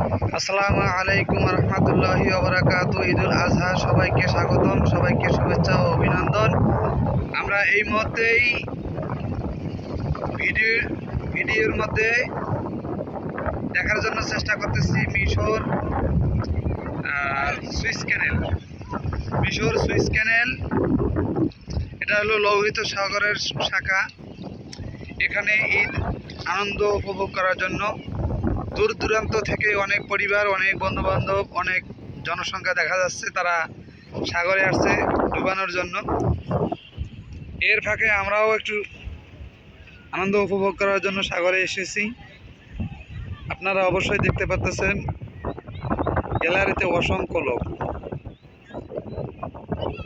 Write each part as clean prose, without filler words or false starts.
আসসালামু আলাইকুম রহমতুল্লাহি ওয়া ঈদুল আজহা সবাইকে স্বাগতম, সবাইকে শুভেচ্ছা ও অভিনন্দন। আমরা এই মুহূর্তেই ভিডিওর মধ্যে দেখার জন্য চেষ্টা করতেছি মিশর সুইস ক্যানেল। এটা হলো লোহিত সাগরের শাখা। এখানে ঈদ আনন্দ উপভোগ করার জন্য দূর দূরান্ত থেকে অনেক পরিবার, অনেক বন্ধুবান্ধব, অনেক জনসংখ্যা দেখা যাচ্ছে, তারা সাগরে আসছে ডুবানোর জন্য। এর ফাঁকে আমরাও একটু আনন্দ উপভোগ করার জন্য সাগরে এসেছি। আপনারা অবশ্যই দেখতে পাচ্ছেন গ্যালারিতে অসংখ্য লোক,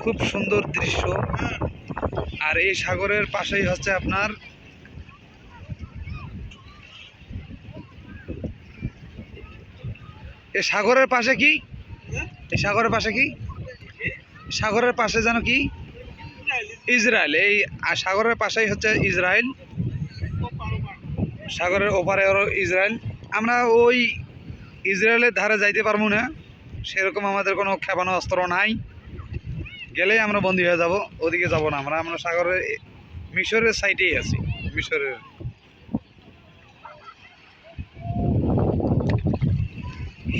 খুব সুন্দর দৃশ্য। আর এই সাগরের পাশেই হচ্ছে আপনার এই সাগরের পাশে কি এই সাগরের পাশে কি সাগরের পাশে যেন কি ইসরায়েল। এই সাগরের পাশেই হচ্ছে ইসরায়েল, সাগরের ওপারে ইসরায়েল। আমরা ওই ইসরায়েলের ধারে যাইতে পারবো না, সেরকম আমাদের কোনো ক্ষেপণাস্ত্র নাই। গেলেই আমরা বন্দী হয়ে যাব, ওদিকে যাব না। আমরা সাগরের মিশরের সাইডেই আছি। মিশরের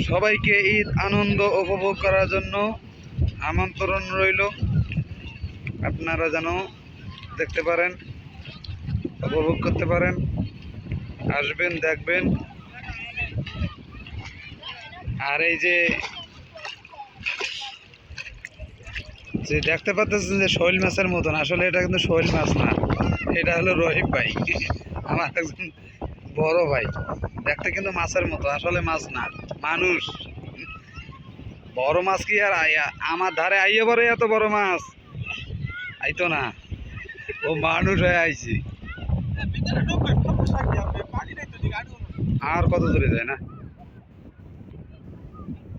সবাইকে ঈদ আনন্দ উপভোগ করার জন্য আমন্ত্রণ রইল। আপনারা যেন দেখতে পারেন, উপভোগ করতে পারেন, আসবেন, দেখবেন। আর এই যে দেখতে পাচ্ছেন যে শৈল মাছের মতন, আসলে এটা কিন্তু শৈল মাছ না, এটা হলো রহিম ভাই, আমার একজন বড় ভাই। দেখতে কিন্তু মাছের মতো, আসলে মাছ না, মানুষ। বড় মাছ কি আর আমার ধারে আইয়ে পরে এত বড় মাছ আইতো না, ও মানুষ হয়ে আইছি। আর কত দূরে যায় না,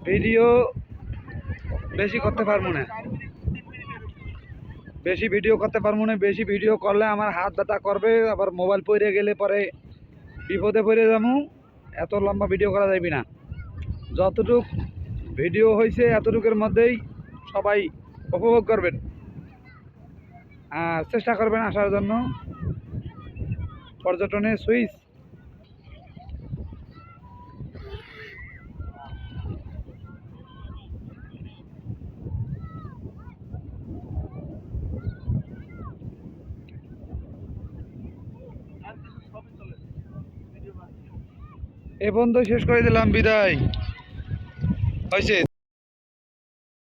ভিডিও বেশি করতে পারবো না, বেশি ভিডিও করলে আমার হাত ব্যথা করবে, আবার মোবাইল পড়ে গেলে পরে বিপদে পড়ে যাবো। এত লম্বা ভিডিও করা যাবে না। যতটুক ভিডিও হয়েছে এতটুকুর মধ্যেই সবাই উপভোগ করবেন, আর চেষ্টা করবেন আসার জন্য পর্যটনে সুইস। এ পর্যন্ত শেষ করে দিলাম, বিদায় হয়েছে।